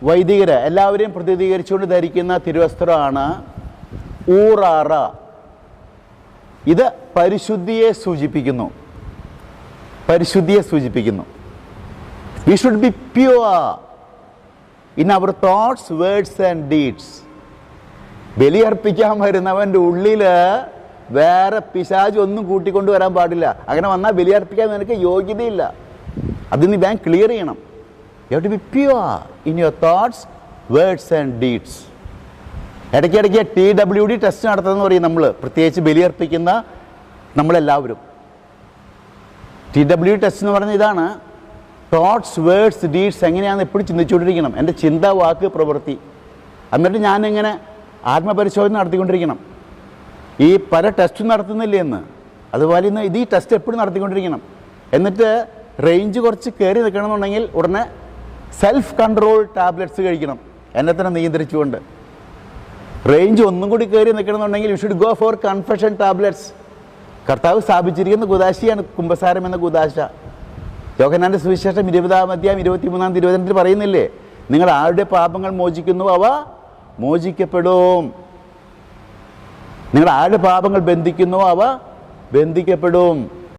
വൈദികർ എല്ലാവരെയും പ്രതിനിധീകരിച്ചുകൊണ്ട് ധരിക്കുന്ന തിരുവസ്ത്രമാണ് ഊറാറ. ഇത് പരിശുദ്ധിയെ സൂചിപ്പിക്കുന്നു. We should be pure in our thoughts, words and deeds. ബലിയർപ്പിക്കാൻ വരുന്നവൻ്റെ ഉള്ളിൽ വേറെ പിശാച് ഒന്നും കൂട്ടിക്കൊണ്ട് വരാൻ പാടില്ല. അങ്ങനെ വന്നാൽ ബലിയർപ്പിക്കാൻ നിനക്ക് യോഗ്യതയില്ല. അത് നീ ബാങ്ക് ക്ലിയർ ചെയ്യണം. You have to be pure in your thoughts, words and deeds. ഇടയ്ക്കിടയ്ക്ക് TWD ടെസ്റ്റ് നടത്തുന്നതെന്ന് പറയും നമ്മൾ, പ്രത്യേകിച്ച് ബലിയർപ്പിക്കുന്ന നമ്മളെല്ലാവരും. TWD ടെസ്റ്റ് എന്ന് പറയുന്നത് ഇതാണ്: തോട്ട്സ്, വേർഡ്സ്, ഡീഡ്സ് എങ്ങനെയാണെന്ന് എപ്പോഴും ചിന്തിച്ചുകൊണ്ടിരിക്കണം. എൻ്റെ ചിന്ത, വാക്ക്, പ്രവൃത്തി. എന്നിട്ട് ഞാനിങ്ങനെ ആത്മപരിശോധന നടത്തിക്കൊണ്ടിരിക്കണം. ഈ പല ടെസ്റ്റും നടത്തുന്നില്ലേ എന്ന്, അതുപോലെ ഇന്ന് ഇത് ഈ ടെസ്റ്റ് എപ്പോഴും നടത്തിക്കൊണ്ടിരിക്കണം. എന്നിട്ട് റേഞ്ച് കുറച്ച് കയറി നിൽക്കണമെന്നുണ്ടെങ്കിൽ ഉടനെ സെൽഫ് കൺട്രോൾ ടാബ്ലറ്റ്സ് കഴിക്കണം, എന്നെ തന്നെ നിയന്ത്രിച്ചുകൊണ്ട്. റേഞ്ച് ഒന്നും കൂടി കയറി നിൽക്കണമെന്നുണ്ടെങ്കിൽ you should go for confession tablets. കർത്താവ് സ്ഥാപിച്ചിരിക്കുന്ന കുദാശയാണ് കുമ്പസാരം എന്ന കുദാശ. യോഹന്നാന്റെ സുവിശേഷം 20-ാം അധ്യായം 23-ാം തിരുവചനത്തിൽ പറയുന്നില്ലേ, നിങ്ങൾ ആരുടെ പാപങ്ങൾ മോചിക്കുന്നു അവ മോചിക്കപ്പെടും. നിങ്ങൾ ആരുടെ പാപങ്ങൾ ബന്ധിക്കുന്നു അവ ബന്ധിക്കപ്പെടും.